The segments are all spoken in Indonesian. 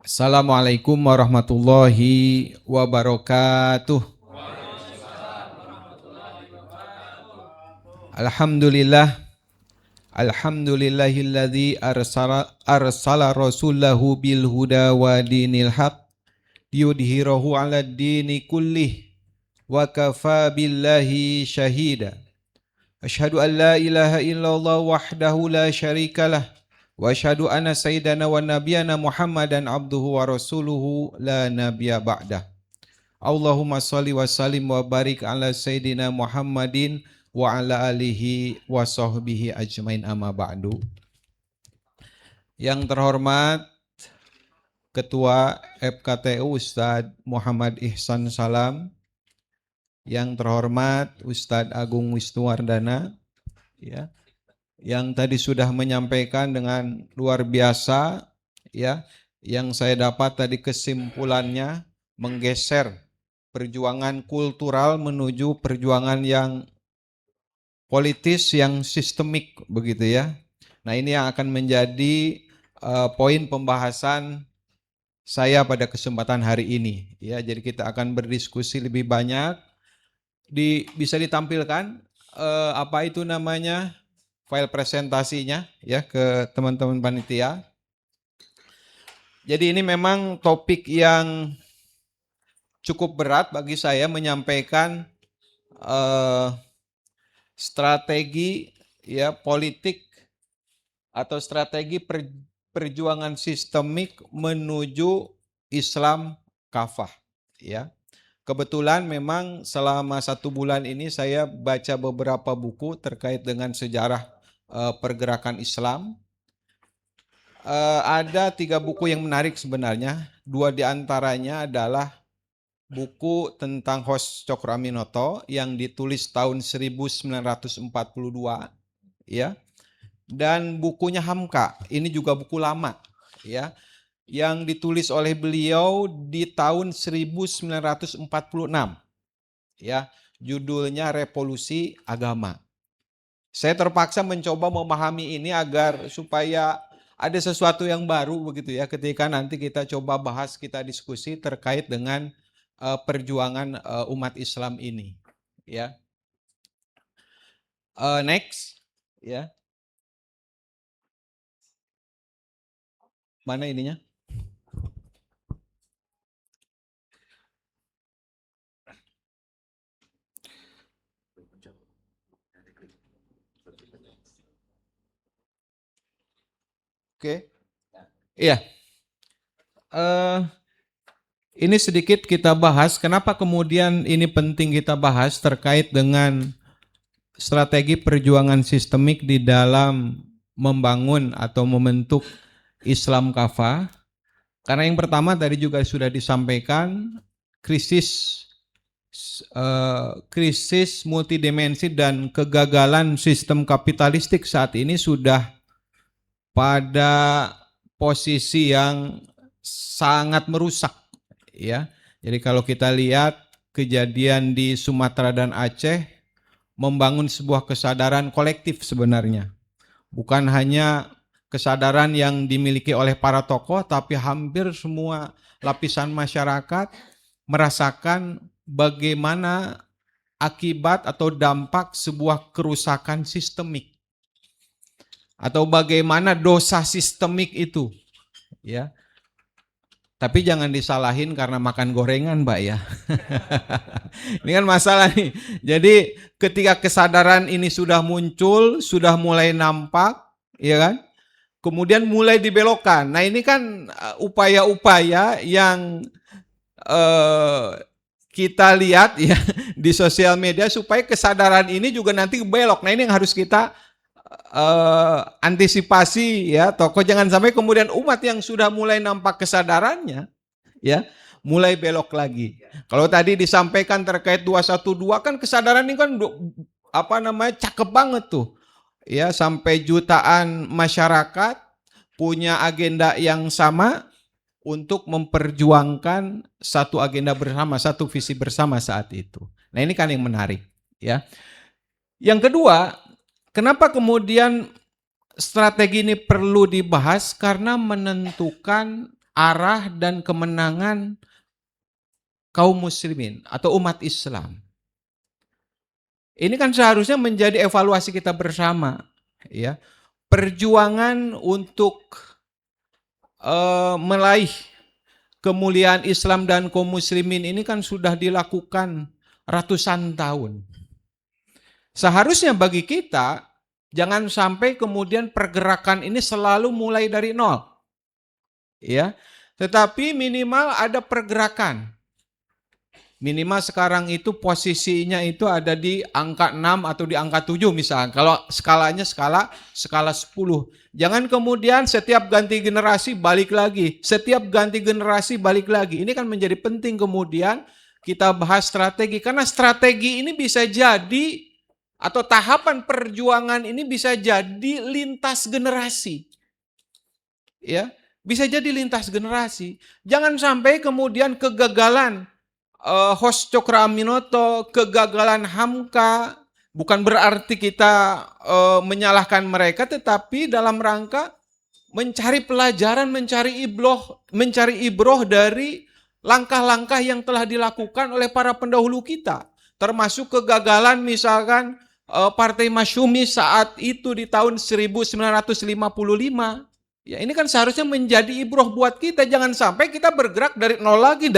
Assalamualaikum warahmatullahi wabarakatuh. Alhamdulillah, alhamdulillahilladzi arsala rasulahu bil huda wa dinil haq yudhhirahu 'alad dini kullih wa kafa billahi syahida. Asyhadu an la ilaha illallah wahdahu la syarikalah wa asyhadu anna sayyidana wa nabiyana Muhammadan abduhu wa rasuluhu la nabiyya ba'dah. Allahumma sholli wa sallim wa barik ala sayyidina Muhammadin wa ala alihi wa sahbihi ajmain amma ba'du. Yang terhormat Ketua FKTU Ustadz Muhammad Ihsan Salam, yang terhormat Ustadz Agung Wisnuwardana, ya, yang tadi sudah menyampaikan dengan luar biasa, ya, yang saya dapat tadi kesimpulannya menggeser perjuangan kultural menuju perjuangan yang politis yang sistemik begitu ya. Nah, ini yang akan menjadi poin pembahasan saya pada kesempatan hari ini ya. Jadi kita akan berdiskusi lebih banyak. Bisa ditampilkan apa itu namanya file presentasinya ya ke teman-teman panitia. Jadi ini memang topik yang cukup berat bagi saya menyampaikan strategi ya politik atau strategi perjuangan sistemik menuju Islam kafah ya. Kebetulan memang selama 1 bulan ini saya baca beberapa buku terkait dengan sejarah pergerakan Islam. Ada 3 buku yang menarik sebenarnya. 2 diantaranya adalah buku tentang Hos Cokroaminoto yang ditulis tahun 1942 ya. Dan bukunya Hamka, ini juga buku lama ya, yang ditulis oleh beliau di tahun 1946 ya, judulnya Revolusi Agama. Saya terpaksa mencoba memahami ini agar supaya ada sesuatu yang baru begitu ya ketika nanti kita coba bahas, kita diskusi terkait dengan perjuangan umat Islam ini ya. Next ya. Mana ininya? Oke. Iya. Ini sedikit kita bahas kenapa kemudian ini penting kita bahas terkait dengan strategi perjuangan sistemik di dalam membangun atau membentuk Islam kafah. Karena yang pertama tadi juga sudah disampaikan, krisis multidimensi dan kegagalan sistem kapitalistik saat ini sudah pada posisi yang sangat merusak ya. Jadi kalau kita lihat kejadian di Sumatera dan Aceh membangun sebuah kesadaran kolektif sebenarnya. Bukan hanya kesadaran yang dimiliki oleh para tokoh, tapi hampir semua lapisan masyarakat merasakan bagaimana akibat atau dampak sebuah kerusakan sistemik. Atau bagaimana dosa sistemik itu. Ya. Tapi jangan disalahin karena makan gorengan, Mbak ya. Ini kan masalah nih. Jadi ketika kesadaran ini sudah muncul, sudah mulai nampak, ya kan? Kemudian mulai dibelokkan. Nah ini kan upaya-upaya yang kita lihat ya di sosial media supaya kesadaran ini juga nanti belok. Nah ini yang harus kita antisipasi ya, tokoh jangan sampai kemudian umat yang sudah mulai nampak kesadarannya ya mulai belok lagi. Kalau tadi disampaikan terkait 212 kan kesadaran ini kan cakep banget tuh. Ya, sampai jutaan masyarakat punya agenda yang sama untuk memperjuangkan satu agenda bersama, satu visi bersama saat itu. Nah, ini kan yang menarik ya. Yang kedua, kenapa kemudian strategi ini perlu dibahas? Karena menentukan arah dan kemenangan kaum muslimin atau umat Islam. Ini kan seharusnya menjadi evaluasi kita bersama, ya. Perjuangan untuk meraih kemuliaan Islam dan kaum muslimin ini kan sudah dilakukan ratusan tahun. Seharusnya bagi kita jangan sampai kemudian pergerakan ini selalu mulai dari nol. Ya. Tetapi minimal ada pergerakan. Minimal sekarang itu posisinya itu ada di angka 6 atau di angka 7 misalnya. Kalau skalanya skala 10. Jangan kemudian setiap ganti generasi balik lagi. Setiap ganti generasi balik lagi. Ini kan menjadi penting kemudian kita bahas strategi. Karena strategi ini bisa jadi atau tahapan perjuangan ini bisa jadi lintas generasi. Ya, bisa jadi lintas generasi. Jangan sampai kemudian kegagalan Hos Cokroaminoto, kegagalan Hamka, bukan berarti kita menyalahkan mereka, tetapi dalam rangka mencari pelajaran, mencari ibroh dari langkah-langkah yang telah dilakukan oleh para pendahulu kita. Termasuk kegagalan misalkan Partai Masyumi saat itu di tahun 1955. Ya, ini kan seharusnya menjadi ibroh buat kita. Jangan sampai kita bergerak dari nol lagi.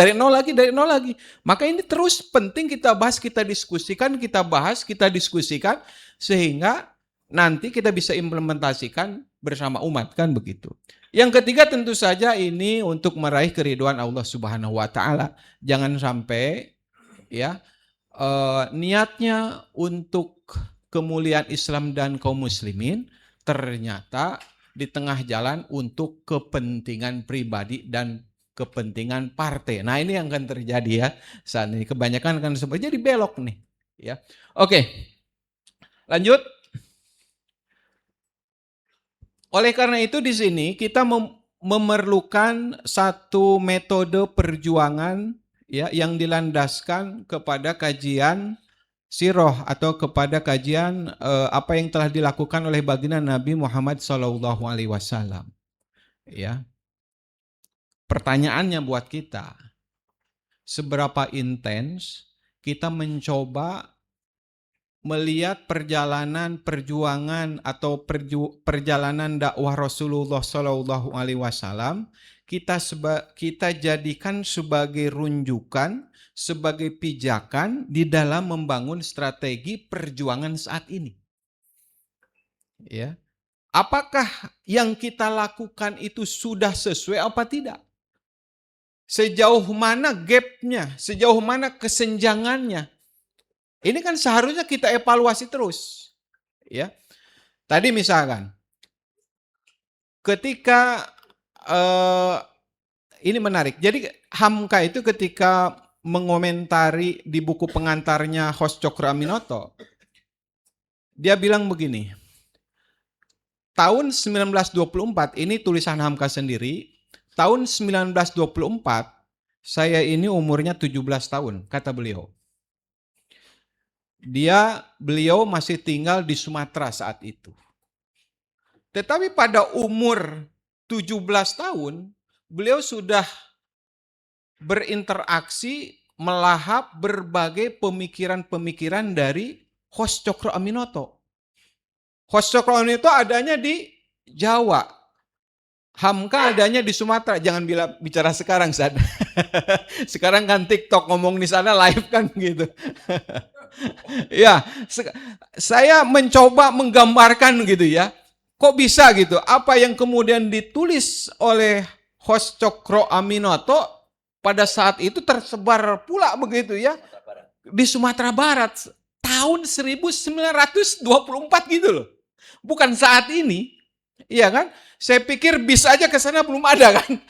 Maka ini terus penting kita bahas, kita diskusikan, kita diskusikan. Sehingga nanti kita bisa implementasikan bersama umat, kan begitu. Yang ketiga tentu saja ini untuk meraih keridhaan Allah Subhanahu wa Ta'ala. Jangan sampai ya niatnya untuk kemuliaan Islam dan kaum muslimin ternyata di tengah jalan untuk kepentingan pribadi dan kepentingan partai. Nah, ini yang akan terjadi ya saat ini. Kebanyakan akan jadi belok nih. Ya, oke. Lanjut. Oleh karena itu di sini kita memerlukan satu metode perjuangan ya yang dilandaskan kepada kajian sirah atau kepada kajian apa yang telah dilakukan oleh baginda Nabi Muhammad SAW. Ya, pertanyaannya buat kita, seberapa intens kita mencoba melihat perjalanan perjuangan atau perjalanan dakwah Rasulullah SAW, kita jadikan sebagai runjukan, sebagai pijakan di dalam membangun strategi perjuangan saat ini. Ya. Apakah yang kita lakukan itu sudah sesuai apa tidak? Sejauh mana gapnya, sejauh mana kesenjangannya? Ini kan seharusnya kita evaluasi terus. Ya. Tadi misalkan, ketika ini menarik. Jadi Hamka itu ketika mengomentari di buku pengantarnya Hos Cokroaminoto, dia bilang begini, tahun 1924, ini tulisan Hamka sendiri, tahun 1924, saya ini umurnya 17 tahun, kata beliau. Beliau masih tinggal di Sumatera saat itu. Tetapi pada umur 17 tahun, beliau sudah berinteraksi, melahap berbagai pemikiran-pemikiran dari Hos Cokroaminoto. Hos Cokroaminoto adanya di Jawa. Hamka adanya di Sumatera. Jangan bicara sekarang, Sad. Sekarang kan TikTok ngomong di sana live kan gitu. Ya, saya mencoba menggambarkan gitu ya. Kok bisa gitu? Apa yang kemudian ditulis oleh Hos Cokroaminoto pada saat itu tersebar pula begitu ya di Sumatera Barat tahun 1924 gitu loh. Bukan saat ini. Iya kan? Saya pikir bis aja ke sana belum ada kan.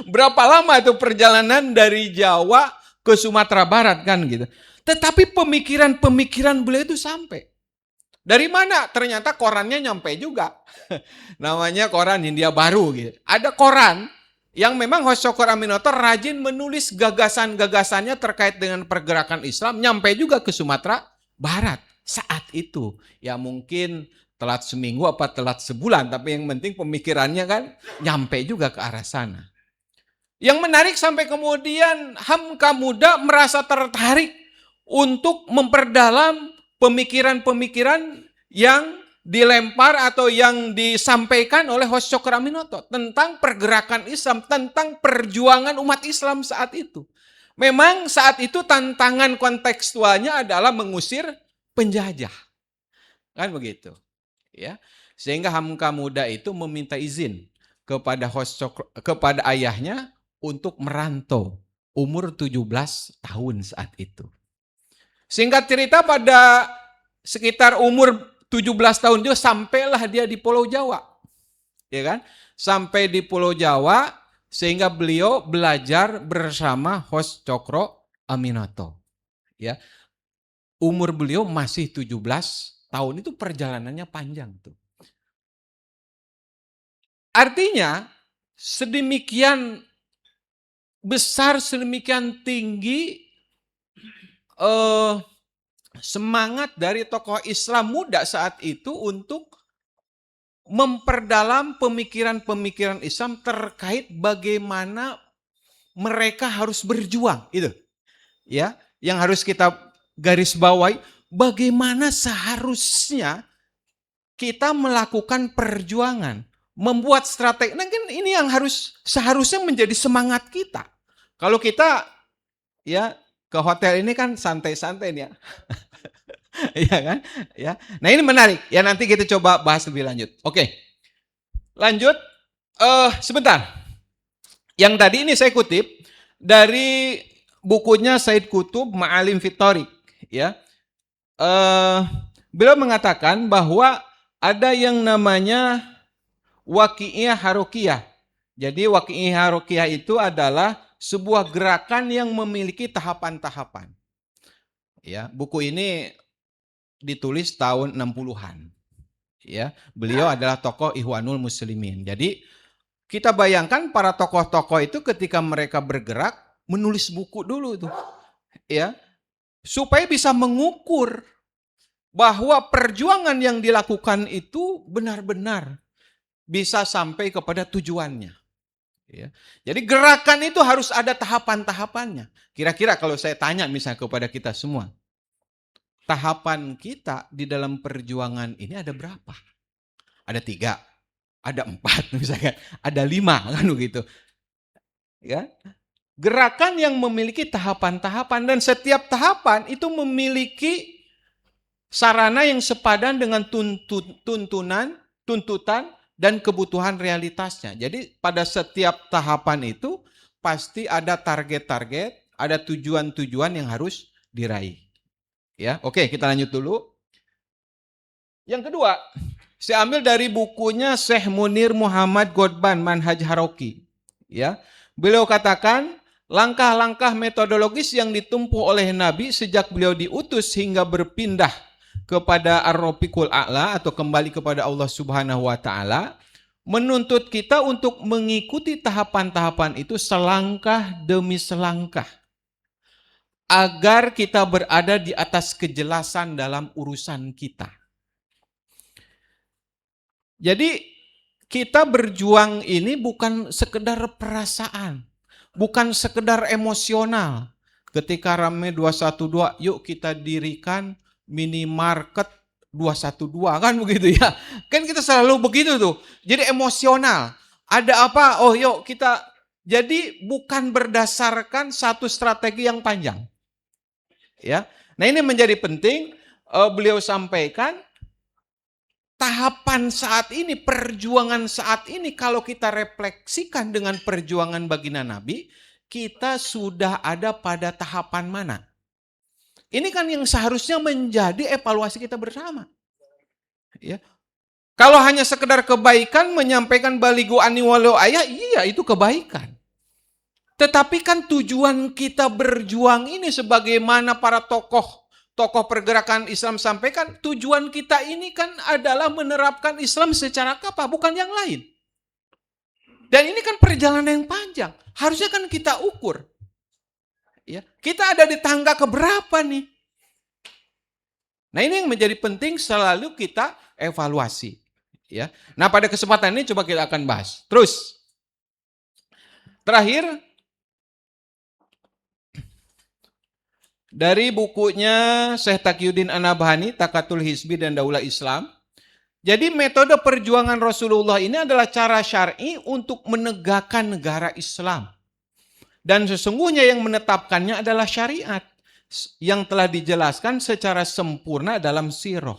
Berapa lama itu perjalanan dari Jawa ke Sumatera Barat kan gitu. Tetapi pemikiran-pemikiran beliau itu sampai. Dari mana? Ternyata korannya nyampe juga. Namanya koran Hindia Baru gitu. Ada koran yang memang Hos Cokroaminoto rajin menulis gagasan-gagasannya terkait dengan pergerakan Islam, nyampe juga ke Sumatera Barat saat itu. Ya mungkin telat seminggu apa telat sebulan, tapi yang penting pemikirannya kan nyampe juga ke arah sana. Yang menarik sampai kemudian Hamka Muda merasa tertarik untuk memperdalam pemikiran-pemikiran yang dilempar atau yang disampaikan oleh Host Cokroaminoto tentang pergerakan Islam, tentang perjuangan umat Islam saat itu. Memang saat itu tantangan kontekstualnya adalah mengusir penjajah. Kan begitu. Ya. Sehingga Hamka Muda itu meminta izin kepada ayahnya untuk merantau umur 17 tahun saat itu. Singkat cerita pada sekitar umur 17 tahun dia sampailah dia di Pulau Jawa. Ya kan? Sampai di Pulau Jawa sehingga beliau belajar bersama Host Cokroaminoto. Ya. Umur beliau masih 17 tahun, itu perjalanannya panjang tuh. Artinya sedemikian besar, sedemikian tinggi semangat dari tokoh Islam muda saat itu untuk memperdalam pemikiran-pemikiran Islam terkait bagaimana mereka harus berjuang, itu. Ya, yang harus kita garis bawahi, bagaimana seharusnya kita melakukan perjuangan, membuat strategi. Nah, ini yang seharusnya menjadi semangat kita. Kalau kita ya ke hotel ini kan santai-santai nih ya. Iya kan? Ya. Nah, ini menarik. Ya, nanti kita coba bahas lebih lanjut. Oke. Lanjut. Sebentar. Yang tadi ini saya kutip dari bukunya Said Qutb Ma'alim fit Thoriq, ya. Beliau mengatakan bahwa ada yang namanya waqi'iyah harokiyah. Jadi waqi'iyah harokiyah itu adalah sebuah gerakan yang memiliki tahapan-tahapan. Ya, buku ini ditulis tahun 60-an. Ya, beliau adalah tokoh Ikhwanul Muslimin. Jadi kita bayangkan para tokoh-tokoh itu ketika mereka bergerak menulis buku dulu tuh. Ya, supaya bisa mengukur bahwa perjuangan yang dilakukan itu benar-benar bisa sampai kepada tujuannya. Ya. Jadi gerakan itu harus ada tahapan-tahapannya. Kira-kira kalau saya tanya misalnya kepada kita semua, tahapan kita di dalam perjuangan ini ada berapa? Ada 3, ada 4 misalkan, ada 5 kan begitu. Ya. Gerakan yang memiliki tahapan-tahapan dan setiap tahapan itu memiliki sarana yang sepadan dengan tuntutan dan kebutuhan realitasnya. Jadi pada setiap tahapan itu pasti ada target-target, ada tujuan-tujuan yang harus diraih. Ya, oke, kita lanjut dulu. Yang kedua, saya ambil dari bukunya Syekh Munir Muhammad Godban Manhaj Haroki. Ya, beliau katakan langkah-langkah metodologis yang ditempuh oleh Nabi sejak beliau diutus hingga berpindah kepada Ar-Rafiqul A'la atau kembali kepada Allah Subhanahu wa taala menuntut kita untuk mengikuti tahapan-tahapan itu selangkah demi selangkah agar kita berada di atas kejelasan dalam urusan kita. Jadi kita berjuang ini bukan sekedar perasaan, bukan sekedar emosional. Ketika rame 212, yuk kita dirikan minimarket 212 kan begitu ya. Kan kita selalu begitu tuh. Jadi emosional. Ada apa? Oh yuk kita. Jadi bukan berdasarkan satu strategi yang panjang. Ya. Nah, ini menjadi penting beliau sampaikan tahapan saat ini, perjuangan saat ini kalau kita refleksikan dengan perjuangan baginda Nabi, kita sudah ada pada tahapan mana? Ini kan yang seharusnya menjadi evaluasi kita bersama. Ya. Kalau hanya sekedar kebaikan, menyampaikan baligu ani walau ayah, iya itu kebaikan. Tetapi kan tujuan kita berjuang ini sebagaimana para tokoh pergerakan Islam sampaikan, tujuan kita ini kan adalah menerapkan Islam secara kapal, bukan yang lain. Dan ini kan perjalanan yang panjang. Harusnya kan kita ukur. Ya, kita ada di tangga keberapa nih? Nah, ini yang menjadi penting selalu kita evaluasi. Ya. Nah, pada kesempatan ini coba kita akan bahas. Terus, terakhir, dari bukunya Syekh Taqiyuddin An-Nabhani, Takatul Hizbi dan Daulah Islam. Jadi metode perjuangan Rasulullah ini adalah cara syar'i untuk menegakkan negara Islam. Dan sesungguhnya yang menetapkannya adalah syariat yang telah dijelaskan secara sempurna dalam sirah.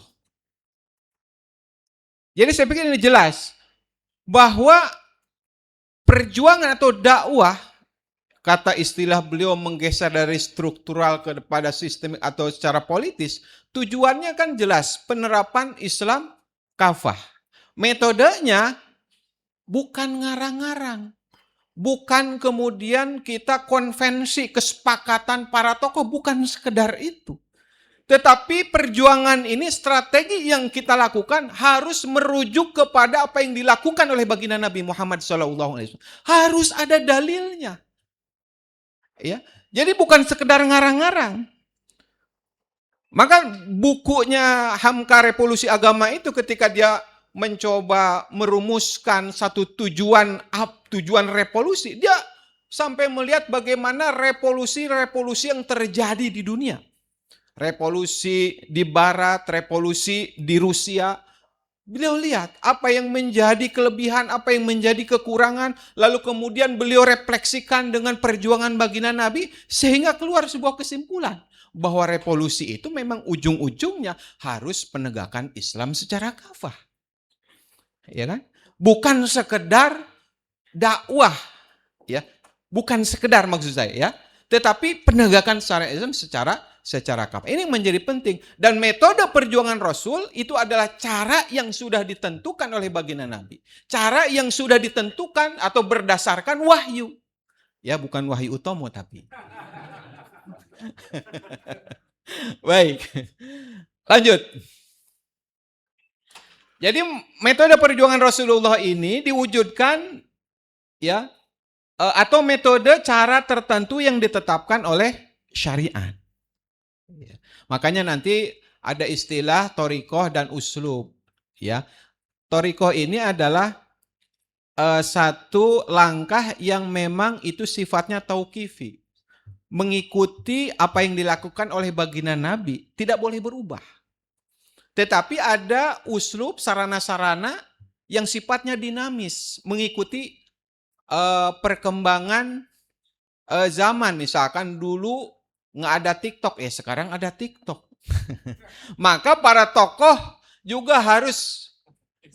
Jadi saya pikir ini jelas bahwa perjuangan atau dakwah, kata istilah beliau menggeser dari struktural kepada sistemik atau secara politis, tujuannya kan jelas, penerapan Islam kafah. Metodenya bukan ngarang-ngarang. Bukan kemudian kita konvensi kesepakatan para tokoh, bukan sekedar itu. Tetapi perjuangan ini, strategi yang kita lakukan harus merujuk kepada apa yang dilakukan oleh baginda Nabi Muhammad SAW. Harus ada dalilnya. Ya, jadi bukan sekedar ngarang-ngarang. Maka bukunya Hamka Revolusi Agama itu ketika dia mencoba merumuskan satu tujuan revolusi, dia sampai melihat bagaimana revolusi-revolusi yang terjadi di dunia. Revolusi di barat, revolusi di Rusia. Beliau lihat apa yang menjadi kelebihan, apa yang menjadi kekurangan, lalu kemudian beliau refleksikan dengan perjuangan baginda Nabi, sehingga keluar sebuah kesimpulan bahwa revolusi itu memang ujung-ujungnya harus penegakan Islam secara kafah. Ya kan? Bukan sekedar dakwah, ya. Bukan sekedar maksud saya, ya. Tetapi penegakan syariat Islam secara kafah. Ini menjadi penting. Dan metode perjuangan Rasul itu adalah cara yang sudah ditentukan oleh baginda Nabi. Cara yang sudah ditentukan atau berdasarkan wahyu. Ya, bukan wahyu utomo tapi. Baik. Lanjut. Jadi metode perjuangan Rasulullah ini diwujudkan, ya, atau metode cara tertentu yang ditetapkan oleh syariat. Makanya nanti ada istilah thoriqoh dan uslub. Ya, thoriqoh ini adalah satu langkah yang memang itu sifatnya tauqifi, mengikuti apa yang dilakukan oleh baginda Nabi, tidak boleh berubah. Tetapi ada uslub, sarana-sarana yang sifatnya dinamis, mengikuti perkembangan zaman. Misalkan dulu nggak ada TikTok, sekarang ada TikTok. Maka para tokoh juga harus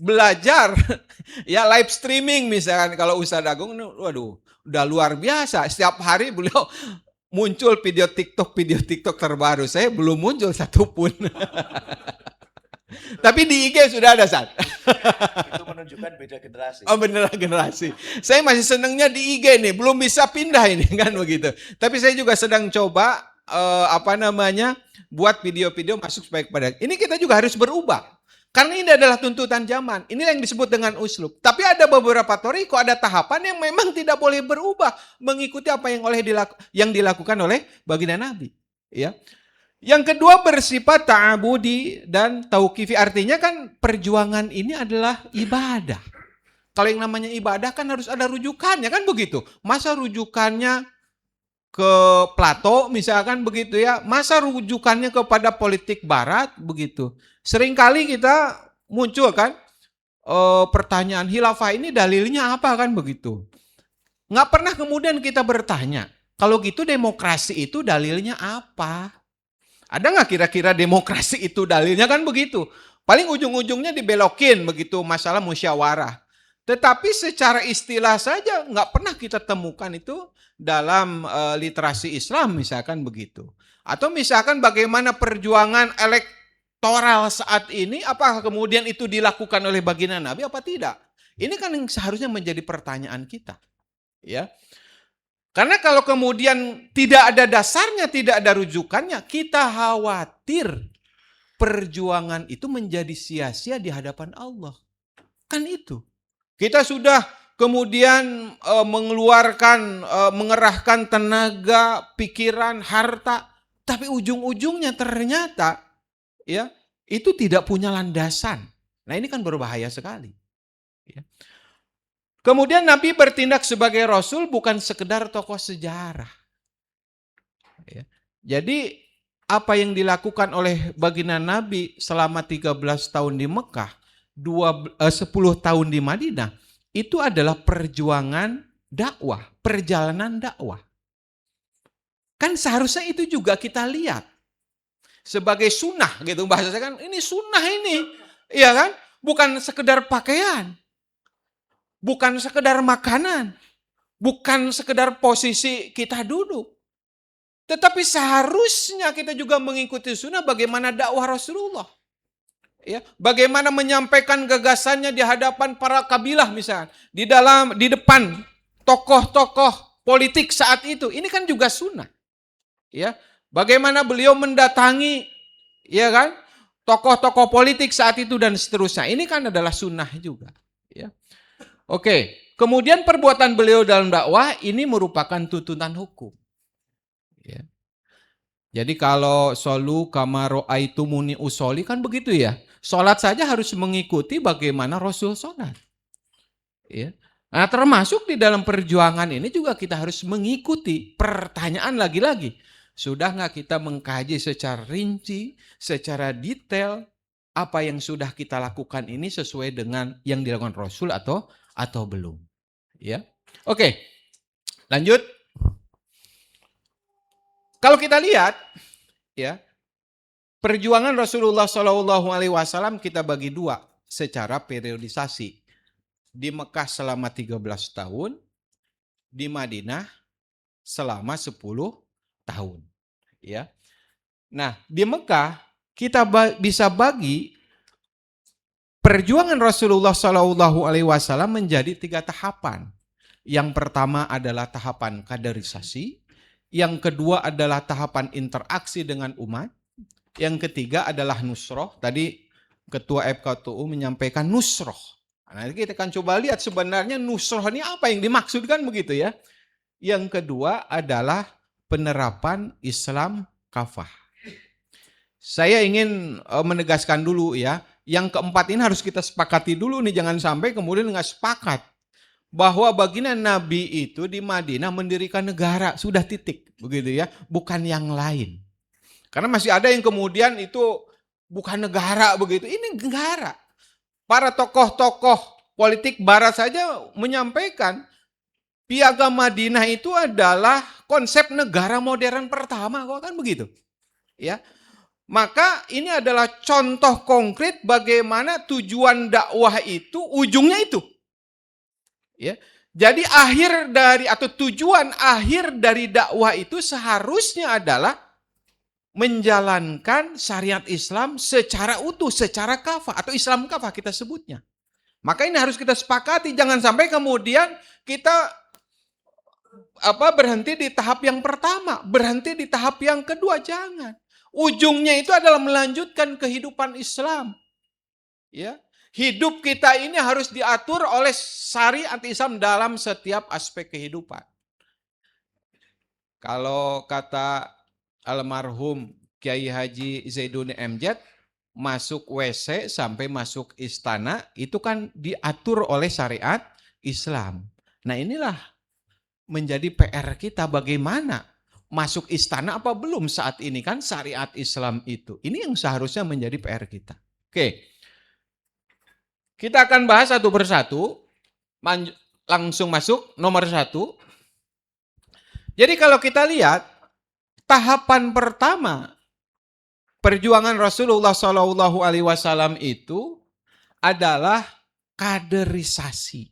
belajar, ya, live streaming misalkan. Kalau Ustadz Agung, waduh, udah luar biasa. Setiap hari beliau muncul video TikTok terbaru. Saya belum muncul satupun. Tapi di IG sudah ada, Sat. Itu menunjukkan beda generasi. Oh, bener generasi. Saya masih senengnya di IG nih, belum bisa pindah ini kan begitu. Tapi saya juga sedang coba buat video-video masuk supaya kepada. Ini kita juga harus berubah. Karena ini adalah tuntutan zaman. Inilah yang disebut dengan uslub. Tapi ada beberapa thoriqoh, ada tahapan yang memang tidak boleh berubah mengikuti apa yang dilakukan oleh baginda Nabi. Ya. Yang kedua bersifat ta'abudi dan tauqifi. Artinya kan perjuangan ini adalah ibadah. Kalau yang namanya ibadah kan harus ada rujukannya, kan begitu. Masa rujukannya ke Plato misalkan begitu, ya. Masa rujukannya kepada politik barat begitu. Seringkali kita muncul kan pertanyaan, khilafah ini dalilnya apa kan begitu. Nggak pernah kemudian kita bertanya, kalau gitu demokrasi itu dalilnya apa? Ada nggak kira-kira demokrasi itu dalilnya kan begitu. Paling ujung-ujungnya dibelokin begitu masalah musyawarah. Tetapi secara istilah saja nggak pernah kita temukan itu dalam literasi Islam misalkan begitu. Atau misalkan bagaimana perjuangan elektoral saat ini, apakah kemudian itu dilakukan oleh baginda Nabi apa tidak? Ini kan yang seharusnya menjadi pertanyaan kita. Ya. Karena kalau kemudian tidak ada dasarnya, tidak ada rujukannya, kita khawatir perjuangan itu menjadi sia-sia di hadapan Allah. Kan itu. Kita sudah kemudian mengerahkan tenaga, pikiran, harta, tapi ujung-ujungnya ternyata, ya, itu tidak punya landasan. Nah ini kan berbahaya sekali. Ya. Kemudian Nabi bertindak sebagai Rasul bukan sekedar tokoh sejarah. Ya. Jadi apa yang dilakukan oleh baginda Nabi selama 13 tahun di Mekah, 10 tahun di Madinah, itu adalah perjuangan dakwah, perjalanan dakwah. Kan seharusnya itu juga kita lihat sebagai sunnah gitu bahasanya kan, ini sunnah ini, iya kan? Bukan sekedar pakaian, bukan sekedar makanan, bukan sekedar posisi kita duduk. Tetapi seharusnya kita juga mengikuti sunnah bagaimana dakwah Rasulullah. Ya, bagaimana menyampaikan gagasannya di hadapan para kabilah misalnya, di depan tokoh-tokoh politik saat itu. Ini kan juga sunnah. Ya, bagaimana beliau mendatangi, ya kan, tokoh-tokoh politik saat itu dan seterusnya. Ini kan adalah sunnah juga. Ya. Oke, kemudian perbuatan beliau dalam dakwah ini merupakan tuntutan hukum. Ya. Jadi kalau solu kamaro aitumuni usoli kan begitu ya. Sholat saja harus mengikuti bagaimana Rasul sholat. Ya. Nah termasuk di dalam perjuangan ini juga kita harus mengikuti. Pertanyaan lagi-lagi. Sudah nggak kita mengkaji secara rinci, secara detail, apa yang sudah kita lakukan ini sesuai dengan yang dilakukan Rasul atau belum. Ya. Oke, lanjut. Kalau kita lihat, ya, perjuangan Rasulullah SAW kita bagi dua secara periodisasi. Di Mekah selama 13 tahun, di Madinah selama 10 tahun. Ya. Nah, di Mekah kita bisa bagi perjuangan Rasulullah SAW menjadi 3 tahapan. Yang pertama adalah tahapan kaderisasi. Yang kedua adalah tahapan interaksi dengan umat. Yang ketiga adalah nusroh. Tadi Ketua FKTU menyampaikan nusroh. Nah, kita akan coba lihat sebenarnya nusroh ini apa yang dimaksudkan begitu ya. Yang kedua adalah penerapan Islam kafah. Saya ingin menegaskan dulu ya. Yang keempat ini harus kita sepakati dulu nih. Jangan sampai kemudian nggak sepakat. Bahwa baginda Nabi itu di Madinah mendirikan negara, sudah titik, begitu ya, bukan yang lain. Karena masih ada yang kemudian itu bukan negara begitu, ini negara. Para tokoh-tokoh politik barat saja menyampaikan Piagam Madinah itu adalah konsep negara modern pertama, kok kan begitu. Ya. Maka ini adalah contoh konkret bagaimana tujuan dakwah itu ujungnya itu. Ya. Jadi tujuan akhir dari dakwah itu seharusnya adalah menjalankan syariat Islam secara utuh, secara kafah atau Islam kafah kita sebutnya. Maka ini harus kita sepakati, jangan sampai kemudian kita berhenti di tahap yang pertama, berhenti di tahap yang kedua, jangan. Ujungnya itu adalah melanjutkan kehidupan Islam. Ya. Hidup kita ini harus diatur oleh syariat Islam dalam setiap aspek kehidupan. Kalau kata almarhum Kiai Haji Zaiduni MZ, masuk WC sampai masuk istana itu kan diatur oleh syariat Islam. Nah inilah menjadi PR kita, bagaimana masuk istana apa belum saat ini kan syariat Islam itu. Ini yang seharusnya menjadi PR kita. Oke. Kita akan bahas satu persatu, langsung masuk nomor 1. Jadi kalau kita lihat, tahapan pertama perjuangan Rasulullah SAW itu adalah kaderisasi.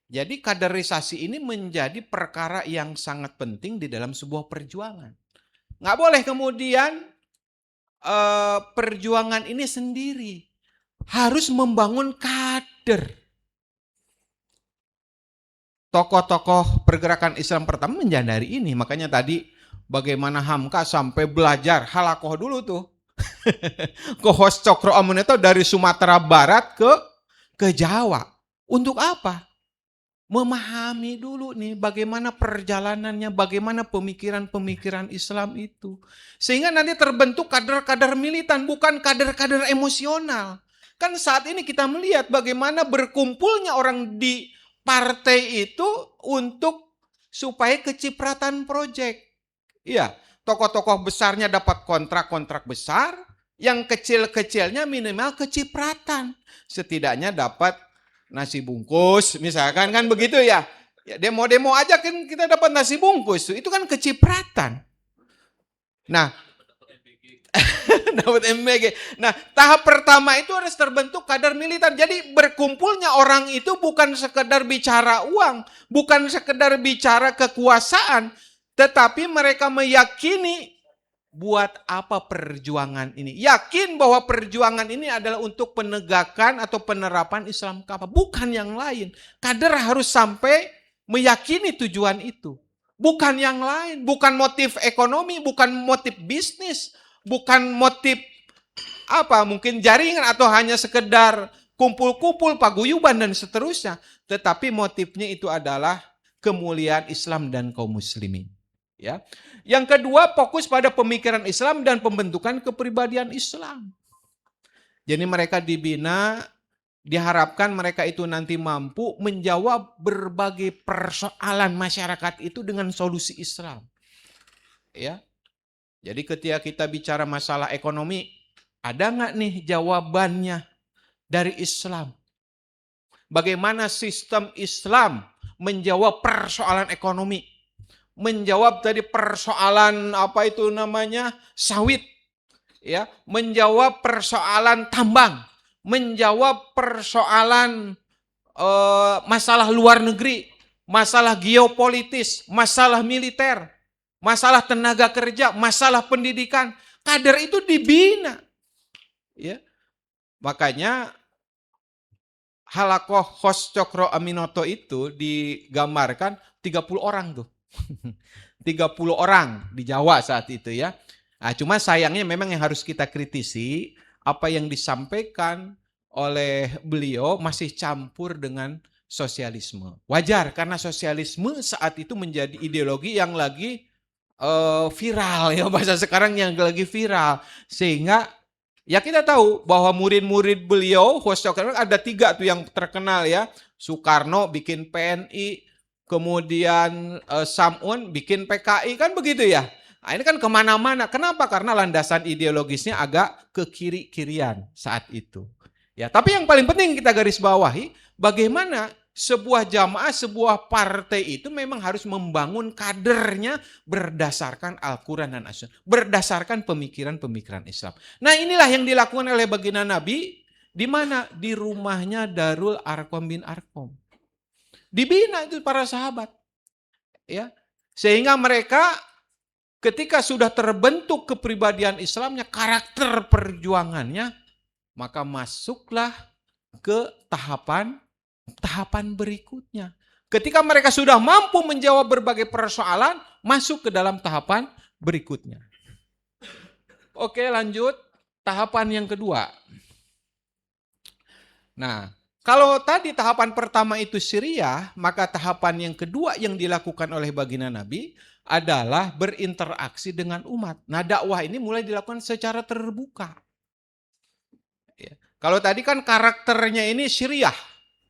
Jadi kaderisasi ini menjadi perkara yang sangat penting di dalam sebuah perjuangan. Nggak boleh kemudian perjuangan ini sendiri. Harus membangun kader. Tokoh-tokoh pergerakan Islam pertama menyadari ini. Makanya tadi bagaimana Hamka sampai belajar halakoh dulu tuh. Kohos Cokro Amuneto dari Sumatera Barat ke Jawa. Untuk apa? Memahami dulu nih bagaimana perjalanannya, bagaimana pemikiran-pemikiran Islam itu. Sehingga nanti terbentuk kader-kader militan, bukan kader-kader emosional. Kan saat ini kita melihat bagaimana berkumpulnya orang di partai itu untuk supaya kecipratan proyek. Iya, tokoh-tokoh besarnya dapat kontrak-kontrak besar, yang kecil-kecilnya minimal kecipratan. Setidaknya dapat nasi bungkus, misalkan kan begitu ya. Ya demo-demo aja kan kita dapat nasi bungkus, itu kan kecipratan. Nah, dapat MBG. Nah, tahap pertama itu harus terbentuk kadar militer. Jadi berkumpulnya orang itu bukan sekedar bicara uang, bukan sekedar bicara kekuasaan, tetapi mereka meyakini buat apa perjuangan ini. Yakin bahwa perjuangan ini adalah untuk penegakan atau penerapan Islam kafah, bukan yang lain. Kader harus sampai meyakini tujuan itu. Bukan yang lain, bukan motif ekonomi, bukan motif bisnis, bukan motif apa mungkin jaringan atau hanya sekedar kumpul-kumpul paguyuban dan seterusnya, tetapi motifnya itu adalah kemuliaan Islam dan kaum muslimin. Ya. Yang kedua, fokus pada pemikiran Islam dan pembentukan kepribadian Islam. Jadi mereka dibina, diharapkan mereka itu nanti mampu menjawab berbagai persoalan masyarakat itu dengan solusi Islam. Ya. Jadi ketika kita bicara masalah ekonomi, ada nggak nih jawabannya dari Islam? Bagaimana sistem Islam menjawab persoalan ekonomi? Menjawab tadi persoalan apa itu namanya sawit, ya, menjawab persoalan tambang, menjawab persoalan masalah luar negeri, masalah geopolitis, masalah militer, masalah tenaga kerja, masalah pendidikan. Kader itu dibina, ya. Makanya Halakoh Khos Cokro Aminoto itu digambarkan 30 orang tuh. 30 orang di Jawa saat itu ya. Nah, cuma sayangnya memang yang harus kita kritisi, apa yang disampaikan oleh beliau masih campur dengan sosialisme. Wajar karena sosialisme saat itu menjadi ideologi yang lagi viral ya, bahasa sekarang yang lagi viral. Sehingga ya kita tahu bahwa murid-murid beliau, ada 3 tuh yang terkenal ya. Soekarno bikin PNI, kemudian Samun bikin PKI, kan begitu ya. Nah, ini kan kemana-mana. Kenapa? Karena landasan ideologisnya agak ke kiri-kirian saat itu. Ya, tapi yang paling penting kita garis bawahi, bagaimana sebuah jamaah, sebuah partai itu memang harus membangun kadernya berdasarkan Al-Quran dan As-Sunnah, berdasarkan pemikiran-pemikiran Islam. Nah, inilah yang dilakukan oleh baginda Nabi, di mana? Di rumahnya Darul Arqam bin Arqam. Dibina itu para sahabat. Ya. Sehingga mereka ketika sudah terbentuk kepribadian Islamnya, karakter perjuangannya, maka masuklah ke tahapan berikutnya. Ketika mereka sudah mampu menjawab berbagai persoalan, masuk ke dalam tahapan berikutnya. Oke, lanjut. Tahapan yang kedua. Nah, kalau tadi tahapan pertama itu Syriah, maka tahapan yang kedua yang dilakukan oleh baginda Nabi adalah berinteraksi dengan umat. Nah, dakwah ini mulai dilakukan secara terbuka. Ya. Kalau tadi kan karakternya ini Syriah,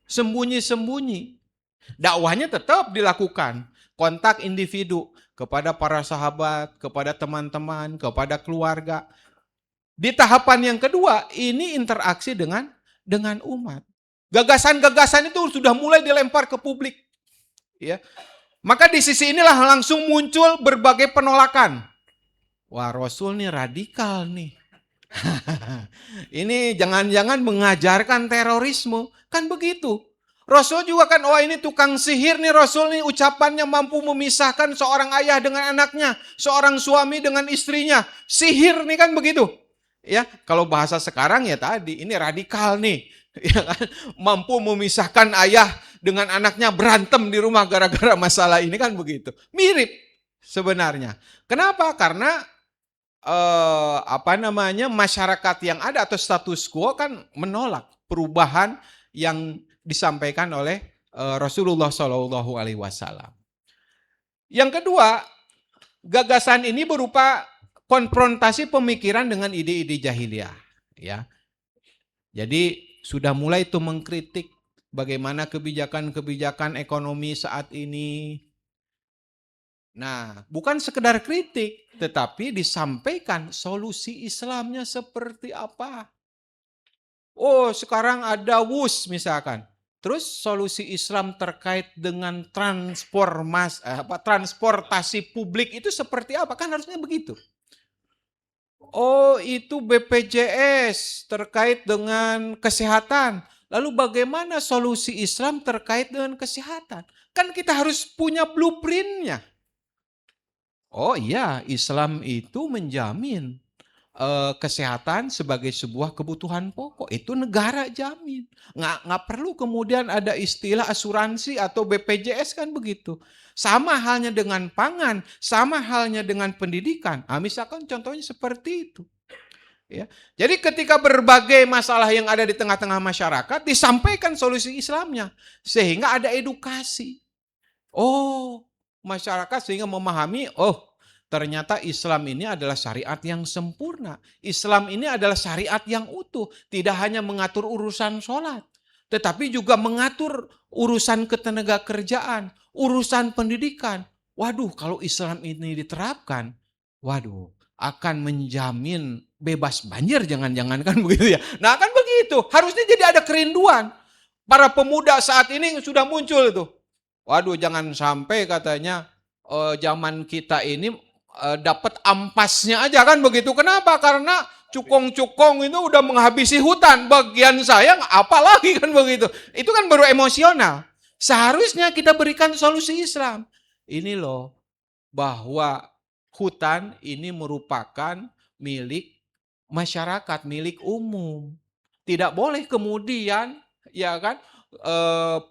sembunyi-sembunyi. Dakwahnya tetap dilakukan, kontak individu kepada para sahabat, kepada teman-teman, kepada keluarga. Di tahapan yang kedua, ini interaksi dengan umat. Gagasan-gagasan itu sudah mulai dilempar ke publik. Ya. Maka di sisi inilah langsung muncul berbagai penolakan. Wah, Rasul nih radikal nih. Ini jangan-jangan mengajarkan terorisme. Kan begitu. Rasul juga kan, oh ini tukang sihir nih Rasul nih, ucapannya mampu memisahkan seorang ayah dengan anaknya, seorang suami dengan istrinya. Sihir nih kan begitu. Ya, kalau bahasa sekarang ya tadi, ini radikal nih. Ya kan? Mampu memisahkan ayah dengan anaknya, berantem di rumah gara-gara masalah ini, kan begitu. Mirip sebenarnya. Kenapa? Karena masyarakat yang ada atau status quo kan menolak perubahan yang disampaikan oleh Rasulullah SAW. Yang kedua, gagasan ini berupa konfrontasi pemikiran dengan ide-ide jahiliyah. Ya. Jadi sudah mulai tuh mengkritik bagaimana kebijakan-kebijakan ekonomi saat ini. Nah, bukan sekedar kritik, tetapi disampaikan solusi Islamnya seperti apa. Oh, sekarang ada WUS misalkan. Terus solusi Islam terkait dengan transportasi publik itu seperti apa? Kan harusnya begitu. Oh, itu BPJS terkait dengan kesehatan. Lalu bagaimana solusi Islam terkait dengan kesehatan? Kan kita harus punya blueprintnya. Oh iya, Islam itu menjamin kesehatan sebagai sebuah kebutuhan pokok. Itu negara jamin. Nggak perlu kemudian ada istilah asuransi atau BPJS kan begitu. Sama halnya dengan pangan, sama halnya dengan pendidikan. Nah, misalkan contohnya seperti itu. Ya. Jadi ketika berbagai masalah yang ada di tengah-tengah masyarakat disampaikan solusi Islamnya sehingga ada edukasi. Oh, masyarakat sehingga memahami, oh ternyata Islam ini adalah syariat yang sempurna. Islam ini adalah syariat yang utuh. Tidak hanya mengatur urusan sholat, tetapi juga mengatur urusan ketenagakerjaan, urusan pendidikan. Waduh, kalau Islam ini diterapkan, waduh, akan menjamin bebas banjir jangan-jangan kan begitu ya. Nah kan begitu, harusnya jadi ada kerinduan. Para pemuda saat ini sudah muncul itu. Waduh, jangan sampai katanya zaman kita ini dapat ampasnya aja kan begitu. Kenapa? Karena cukong-cukong itu udah menghabisi hutan. Bagian saya apa lagi kan begitu. Itu kan baru emosional. Seharusnya kita berikan solusi Islam. Ini loh, bahwa hutan ini merupakan milik masyarakat, milik umum. Tidak boleh kemudian ya kan